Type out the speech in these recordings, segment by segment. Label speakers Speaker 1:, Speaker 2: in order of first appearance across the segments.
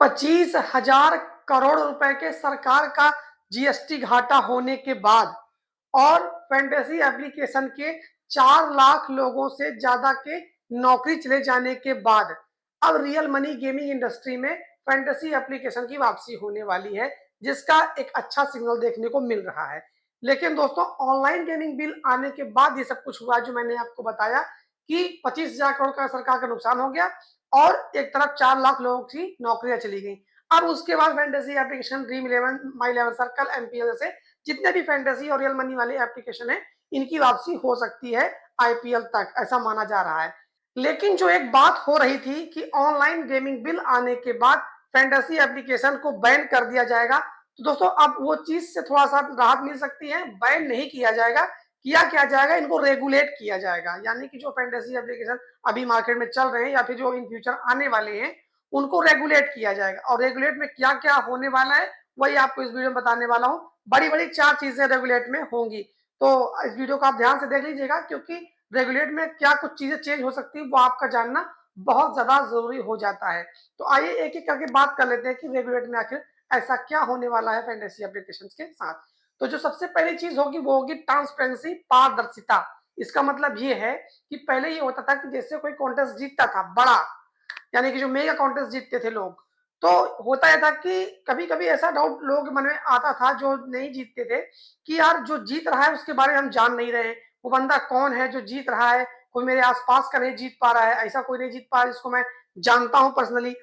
Speaker 1: 25,000 करोड़ रुपए के सरकार का जीएसटी घाटा होने के बाद और फैंटेसी एप्लीकेशन के 4 लाख लोगों से ज्यादा के नौकरी चले जाने के बाद अब रियल मनी गेमिंग इंडस्ट्री में फैंटेसी एप्लीकेशन की वापसी होने वाली है, जिसका एक अच्छा सिग्नल देखने को मिल रहा है। लेकिन दोस्तों, ऑनलाइन गेमिंग बिल आने के बाद ये सब कुछ हुआ जो मैंने आपको बताया कि 25,000 करोड़ का सरकार का नुकसान हो गया और एक तरफ 4 लाख लोगों की नौकरियां चली गई। अब उसके बाद फैंटेसी एप्लीकेशन, ड्रीम इलेवन, माई इलेवन सर्कल, एमपीएल से जितने भी फैंटेसी और रियल मनी वाले एप्लीकेशन है, इनकी वापसी हो सकती है आईपीएल तक, ऐसा माना जा रहा है। लेकिन जो एक बात हो रही थी कि ऑनलाइन गेमिंग बिल आने के बाद फैंटेसी एप्लीकेशन को बैन कर दिया जाएगा, तो दोस्तों अब वो चीज से थोड़ा सा राहत मिल सकती है। बैन नहीं किया जाएगा, किया क्या जाएगा, इनको रेगुलेट किया जाएगा। यानी कि जो फैंटेसी एप्लीकेशन अभी मार्केट में चल रहे हैं या फिर जो इन फ्यूचर आने वाले हैं, उनको रेगुलेट किया जाएगा। और रेगुलेट में क्या क्या होने वाला है वही आपको इस वीडियो में बताने वाला हूँ। बड़ी बड़ी 4 चीजें रेगुलेट में होंगी, तो इस वीडियो को आप ध्यान से देख लीजिएगा, क्योंकि रेगुलेट में क्या कुछ चीजें चेंज हो सकती है वो आपका जानना बहुत ज्यादा जरूरी हो जाता है। तो आइए एक एक करके बात कर लेते हैं कि रेगुलेट में आखिर ऐसा क्या होने वाला है फैंटेसी एप्लीकेशन के साथ। तो जो सबसे पहली चीज होगी वो होगी ट्रांसपेरेंसी, पारदर्शिता। इसका मतलब ये है कि पहले ये होता था कि जैसे कोई कॉन्टेस्ट जीतता था बड़ा, यानी कि जो मेगा कॉन्टेस्ट जीतते थे लोग, तो होता यह था कि कभी कभी ऐसा डाउट लोगों के मन में आता था जो नहीं जीतते थे कि यार जो जीत रहा है उसके बारे में हम जान नहीं रहे, वो बंदा कौन है जो जीत रहा है, कोई मेरे आसपास का नहीं जीत पा रहा है, ऐसा कोई नहीं जीत पा रहा जिसको मैं जानता हूं पर्सनली।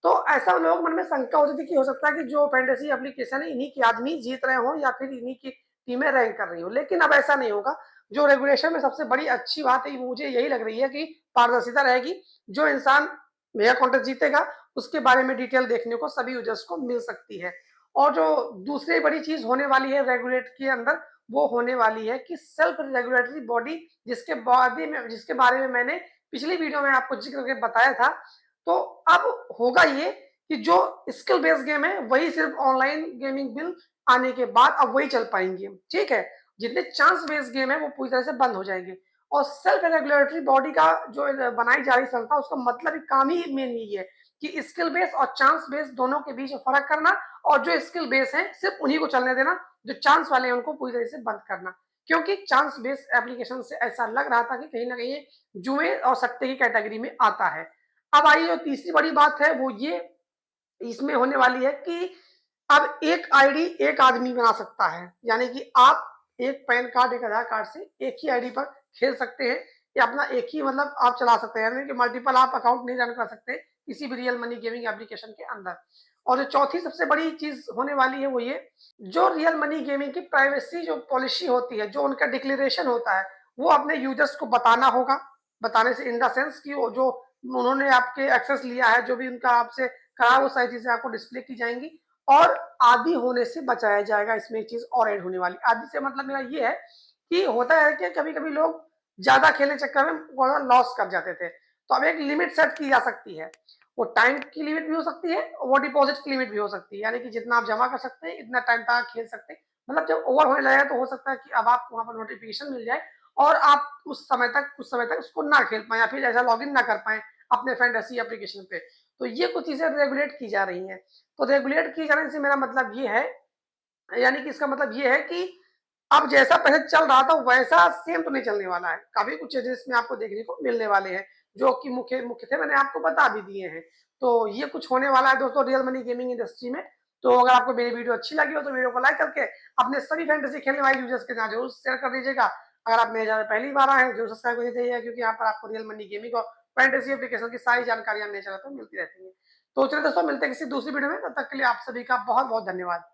Speaker 1: तो ऐसा लोग मन में शंका होती थी कि हो सकता है कि जो फैंटेसी एप्लीकेशन है इन्हीं के आदमी जीत रहे हो या फिर इन्हीं की टीमें रैंक कर रही हो। लेकिन अब ऐसा नहीं होगा। जो रेगुलेशन में सबसे बड़ी अच्छी बात है मुझे यही लग रही है कि पारदर्शिता रहेगी। जो इंसान मेगा कॉन्टेस्ट जीतेगा उसके बारे में डिटेल देखने को सभी यूजर्स को मिल सकती है। और जो दूसरी बड़ी चीज होने वाली है रेगुलेट के अंदर, वो होने वाली है कि सेल्फ रेगुलेटरी बॉडी, जिसके बारे में मैंने पिछली वीडियो में आपको जिक्र करके बताया था। तो अब होगा ये कि जो स्किल बेस्ड गेम है वही सिर्फ ऑनलाइन गेमिंग बिल आने के बाद अब वही चल पाएंगे, ठीक है। जितने चांस बेस्ड गेम है वो पूरी तरह से बंद हो जाएंगे। और सेल्फ रेगुलेटरी बॉडी का जो बनाई जा रही संस्था, उसका मतलब काम ही मेन यही है कि स्किल बेस और चांस बेस दोनों के बीच फर्क करना, और जो स्किल बेस है सिर्फ उन्हीं को चलने देना, जो चांस वाले हैं उनको पूरी तरह से बंद करना। क्योंकि चांस बेस एप्लीकेशन से ऐसा लग रहा था कि कहीं ना कहीं जुए और सट्टे की कैटेगरी में आता है। अब आइए जो तीसरी बड़ी बात है वो ये इसमें होने वाली है कि अब एक आईडी एक आदमी बना सकता है। यानी कि आप एक पैन कार्ड, एक आधार कार्ड से एक ही आईडी पर खेल सकते हैं, या अपना एक ही मतलब आप चला सकते हैं, यानी कि मल्टीपल आप अकाउंट नहीं रन कर सकते किसी भी रियल मनी गेमिंग एप्लीकेशन के अंदर। और जो चौथी सबसे बड़ी चीज होने वाली है वो ये, जो रियल मनी गेमिंग की प्राइवेसी जो पॉलिसी होती है, जो उनका डिक्लेरेशन होता है, वो अपने यूजर्स को बताना होगा। बताने से इन द सेंस कि वो जो उन्होंने आपके एक्सेस लिया है, जो भी उनका आपसे कहा, वो सारी चीजें आपको डिस्प्ले की जाएंगी। और आदि होने से बचाया जाएगा। इसमें एक चीज और ऐड होने वाली, आदि से मतलब मेरा ये है कि होता है कि कभी कभी लोग ज्यादा खेलने चक्कर में लॉस कर जाते थे, तो अब एक लिमिट सेट की जा सकती है। वो टाइम की लिमिट भी हो सकती है, वो डिपॉजिट की लिमिट भी हो सकती है, यानी कि जितना आप जमा कर सकते हैं इतना टाइम तक खेल सकते हैं। मतलब जब ओवर होने लगेगा तो हो सकता है कि अब आपको वहां पर नोटिफिकेशन मिल जाए और आप उस समय तक कुछ समय तक उसको ना खेल पाए या फिर ऐसा लॉग इन ना कर पाए अपने फैंटेसी एप्लीकेशन पे। तो ये कुछ चीजें रेगुलेट की जा रही हैं। तो रेगुलेट किए जाने से मेरा मतलब ये है, यानी कि इसका मतलब ये है कि अब जैसा पहले चल रहा था वैसा सेम तो नहीं चलने वाला है। काफी कुछ चेंजेस में आपको देखने को मिलने वाले हैं, जो कि मुख्य मुख्य थे, मैंने आपको बता भी दिए हैं। तो ये कुछ होने वाला है दोस्तों रियल मनी गेमिंग इंडस्ट्री में। तो अगर आपको मेरी वीडियो अच्छी लगी हो तो वीडियो को लाइक करके अपने सभी फैंटेसी खेलने वाले यूजर्स के साथ जरूर शेयर कर दीजिएगा। अगर आप मेरे चैनल पहली बार आए हैं जरूर सब्सक्राइब कर दीजिएगा, क्योंकि यहाँ पर आपको रियल मनी गेमिंग और फैंटेसी एप्लीकेशन की सारी जानकारियां मेरे चैनल पर मिलती रहती है। तो चलिए दोस्तों, मिलते हैं किसी दूसरी वीडियो में, तब तक के लिए आप सभी का बहुत बहुत धन्यवाद।